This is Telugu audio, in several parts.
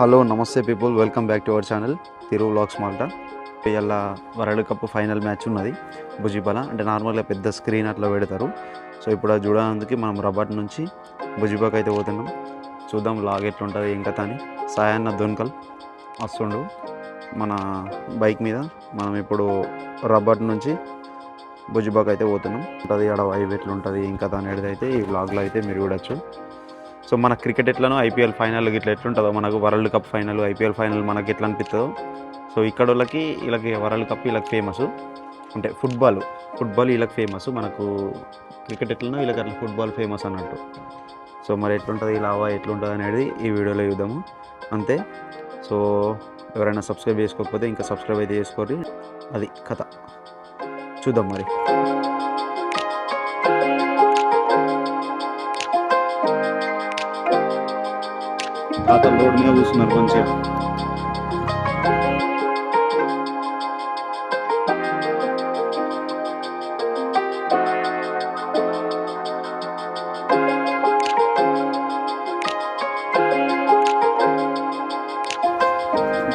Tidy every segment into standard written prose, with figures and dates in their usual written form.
Hello namaste people, welcome back to our channel Thiru vlogs Malta. ఇలా వరల్డ్ కప్ ఫైనల్ మ్యాచ్ ఉన్నది భుజిబల. అంటే నార్మల్గా పెద్ద స్క్రీన్ అట్లా పెడతారు. సో ఇప్పుడు అది చూడడానికి మనం రబాట్ నుంచి భుజిబాకి అయితే పోతున్నాం. చూద్దాం లాగ్ ఎట్లుంటుంది ఏం కథ అని. సాయన్న దొన్కల్ వస్తుండు మన బైక్ మీద. మనం ఇప్పుడు రబాట్ నుంచి భుజిబాకి అయితే పోతున్నాం. ఉంటుంది ఆడ వైబ్ ఎట్లుంటుంది ఏం కథ అనేది అయితే ఈ వ్లాగ్లో అయితే మీరు చూడొచ్చు. సో మన క్రికెట్ ఎట్లనో ఐపీఎల్ ఫైనల్ ఇట్లా ఎట్లుంటుందో, మనకు world cup final IPL final మనకి ఎట్లా అనిపిస్తుందో, సో ఇక్కడ వీళ్ళకి వరల్డ్ కప్ వీళ్ళకి ఫేమస్. అంటే ఫుట్బాల్ వీళ్ళకి ఫేమస్. మనకు క్రికెట్ ఎట్లనో వీళ్ళకి అట్లా ఫుట్బాల్ ఫేమస్ అన్నట్టు. సో మరి ఎట్లుంటుంది ఇలా ఎట్లుంటుంది అనేది ఈ వీడియోలో చూద్దాము అంతే. సో ఎవరైనా సబ్స్క్రైబ్ చేసుకోకపోతే ఇంకా సబ్స్క్రైబ్ అయితే చేసుకోండి. అది కథ చూద్దాం మరి. అతను రోడ్ మీద కూర్చున్నారు మంచిగా.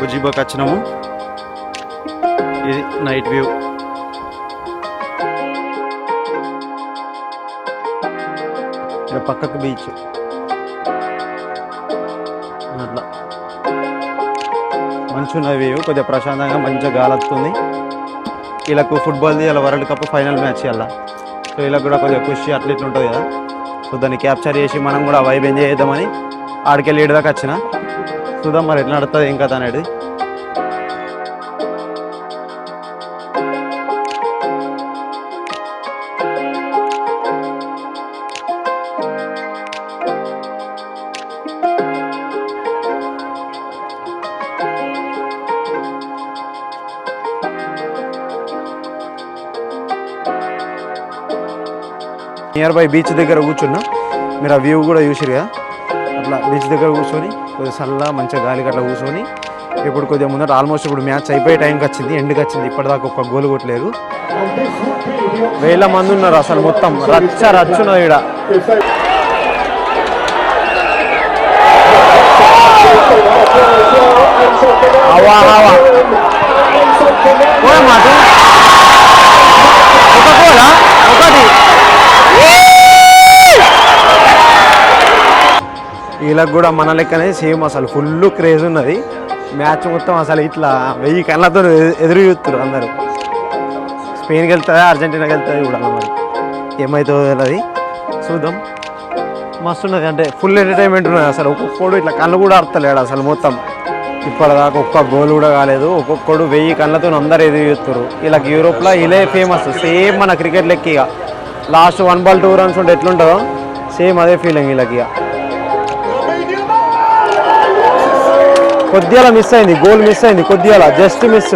భుజిబాకి వచ్చినాము. ఇది నైట్ వ్యూ. ఇక్కడ పక్కకు బీచ్. అట్లా మంచిగా వ్యూ, కొద్దిగా ప్రశాంతంగా మంచిగా గాలి వస్తుంది. వీళ్ళకు ఫుట్బాల్ది ఇలా వరల్డ్ కప్ ఫైనల్ మ్యాచ్ అలా. సో వీళ్ళకి కూడా కొద్దిగా ఖుషి అట్లా ఇట్లా ఉంటుంది కదా. సో దాన్ని క్యాప్చర్ చేసి మనం కూడా వైబ్ ఎంజాయ్ చేద్దామని ఆడికెళ్ళి ఏడు దాకా వచ్చిన. చూద్దాం మరి ఎట్లా నడుస్తుంది ఏం కదా అనేది. నియర్ బై బీచ్ దగ్గర కూర్చున్నా. మీరు ఆ వ్యూ కూడా చూసిరుగా. అట్లా బీచ్ దగ్గర కూర్చొని కొద్దిగా చల్ల మంచిగా గాలికి అట్లా కూర్చొని ఇప్పుడు కొద్దిగా ముందర ఆల్మోస్ట్ ఇప్పుడు మ్యాచ్ అయిపోయే టైంకి వచ్చింది, ఎండ్కి వచ్చింది. ఇప్పటిదాకా ఒక్క గోల్ కొట్టలేదు. 1000 మంది ఉన్నారు అసలు, మొత్తం రచ్చున్నది ఈడ. వీళ్ళకి కూడా మన లెక్కనే సేమ్ అసలు ఫుల్ క్రేజ్ ఉన్నది. మ్యాచ్ మొత్తం అసలు ఇట్లా 1000 కళ్ళతో ఎదురు చూస్తారు అందరూ. స్పెయిన్కి వెళ్తుందా అర్జెంటీనాకి వెళ్తుంది కూడా మరి ఏమవుతుందో తెలియదు. చూద్దాం. మస్తు ఉన్నది, అంటే ఫుల్ ఎంటర్టైన్మెంట్ ఉన్నది. అసలు ఒక్కొక్కడు ఇట్లా కళ్ళు కూడా ఆడతలేడు అసలు మొత్తం. ఇప్పటిదాకా ఒక్క గోల్ కూడా కాలేదు. ఒక్కొక్కడు 1000 కళ్ళతో అందరు ఎదురు చూస్తారు. వీళ్ళకి యూరోప్లో ఇలే ఫేమస్. సేమ్ మన క్రికెట్ లెక్క ఇక లాస్ట్ 1 బాల్ 2 రన్స్ ఉంటే ఎట్లుంటుందో సేమ్ అదే ఫీలింగ్ వీళ్ళకి. ఇక కొద్దిగా మిస్ అయింది, గోల్ మిస్ అయింది కొద్దిగా, జస్ట్ మిస్.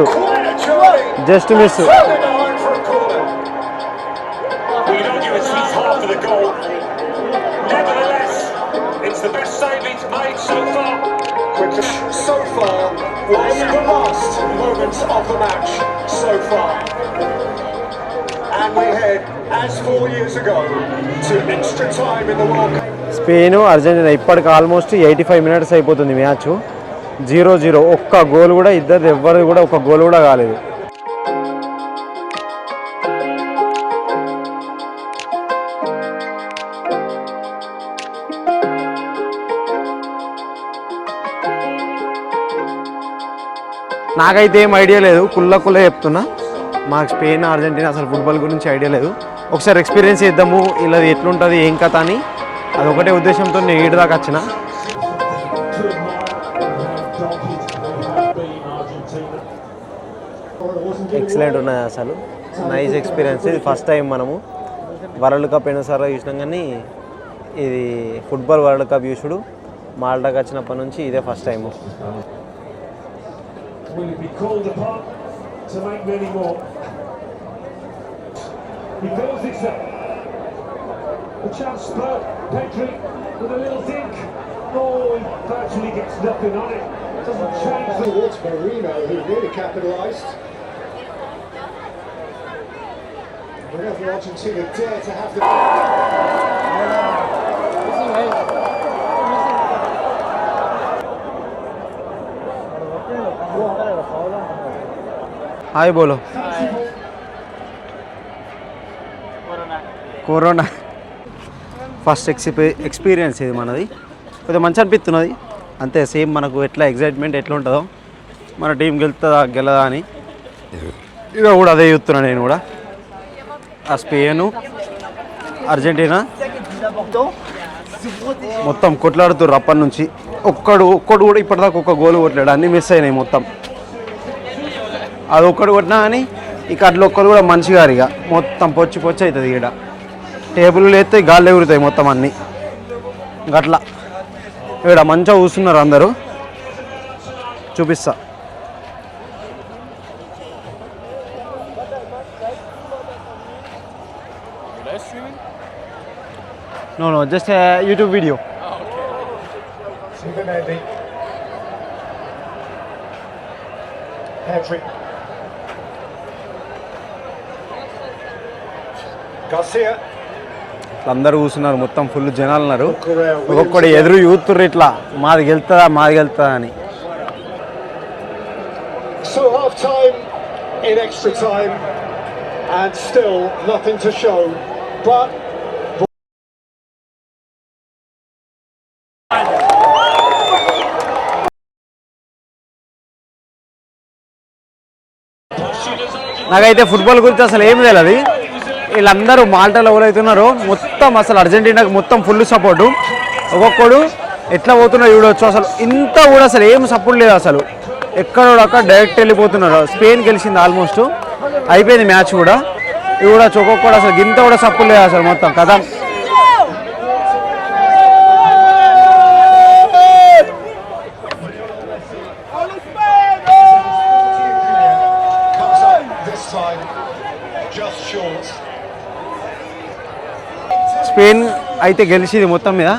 స్పెయిన్ అర్జెంటీనా ఇప్పటికి ఆల్మోస్ట్ 85 మినిట్స్ అయిపోతుంది మ్యాచ్. 0-0. ఒక్క గోల్ కూడా ఇద్దరు ఎవ్వరు కూడా ఒక్క గోల్ కూడా కాలేదు. నాకైతే ఏం ఐడియా లేదు, కుల్ల చెప్తున్నా. మాకు స్పెయిన్ అర్జెంటీనా అసలు ఫుట్బాల్ గురించి ఐడియా లేదు. ఒకసారి ఎక్స్పీరియన్స్ చేద్దాము ఇలా ఎట్లుంటుంది ఏం కథ అని, అదొకటే ఉద్దేశంతో నేను ఈడ దాకా వచ్చిన. ఎక్సలెంట్ ఉన్నది అసలు, నైస్ ఎక్స్పీరియన్స్. ఇది ఫస్ట్ టైం మనము వరల్డ్ కప్ ఎన్నోసార్లు చూసినాం, కానీ ఇది ఫుట్బాల్ వరల్డ్ కప్ చూసుడు మాల్టాకి వచ్చినప్పటి నుంచి ఇదే first time. Whenever Argentina dare to have the... hi బోలో కరోనా ఫస్ట్ ఎక్స్పీరియన్స్ ఇది మనది, కొద్దిగా మంచి అనిపిస్తున్నది అంతే. సేమ్ మనకు ఎట్లా ఎగ్జైట్మెంట్ ఎట్లా ఉంటుందో మన టీం గెలుతుందా గెలదా అని ఇక కూడా అదే చూస్తున్నాను నేను కూడా. ఆ స్పెయిన్ అర్జెంటీనా మొత్తం కొట్లాడుతుర్రు అప్పటి నుంచి. ఒక్కడు కూడా ఇప్పటిదాకా ఒక్క గోల్ కొట్టలేడు, అన్నీ మిస్ అయినాయి మొత్తం. అది ఒక్కడు కొట్టినా కానీ ఇక అట్లా ఒక్కరు కూడా మనిషి గారు ఇక మొత్తం పొచ్చి అవుతుంది. ఇక్కడ టేబుల్ లేస్తే గాల్లో ఎగురుతాయి మొత్తం అన్నీ గట్లా. ఇక్కడ మంచిగా కూర్చున్నారు అందరూ, చూపిస్తా. No, just a YouTube video. Simonelli. Pedri. Garcia. అందరూ కూర్చున్నారు, మొత్తం ఫుల్ జనాలు ఉన్నారు. ఒక్కొక్కటి ఎదురు చూస్తుర్రు ఇట్లా మాది గెలుతుందా అని. So half time in extra time and still nothing to show. But నాకైతే ఫుట్బాల్ గురించి అసలు ఏమి తెలియదు. వీళ్ళందరూ మాల్టాలో ఎవరైతున్నారో మొత్తం అసలు అర్జెంటీనాకి మొత్తం ఫుల్ సపోర్టు. ఒక్కొక్కడు ఎట్లా పోతున్నాడు చూడవచ్చు. అసలు ఇంత కూడా అసలు ఏం సపోర్ట్ లేదు అసలు. ఎక్కడోడక్కడ డైరెక్ట్ వెళ్ళిపోతున్నారు. స్పెయిన్ గెలిచింది, ఆల్మోస్ట్ అయిపోయింది మ్యాచ్ కూడా. ఇవి కూడా ఒక్కొక్కడు అసలు గింత కూడా సపోర్ట్ లేదు అసలు మొత్తం కదా. స్పెయిన్ అయితే గెలిచింది మొత్తం మీద.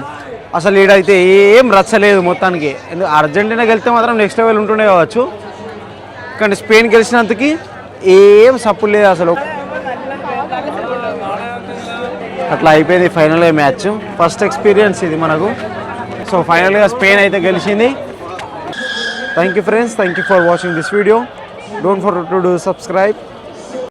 అసలు ఈడైతే ఏం రచ్చలేదు మొత్తానికి. ఎందుకు అర్జెంటీనా గెలిస్తే మాత్రం నెక్స్ట్ లెవెల్ ఉంటుండే కావచ్చు, కానీ స్పెయిన్ గెలిచినందుకు ఏం సపోర్ట్ లేదు అసలు. అట్లా అయిపోయింది ఫైనల్గా మ్యాచ్. ఫస్ట్ ఎక్స్పీరియన్స్ ఇది మనకు. సో ఫైనల్గా స్పెయిన్ అయితే గెలిచింది. Thank you friends, thank you for watching this video. Don't forget to do subscribe.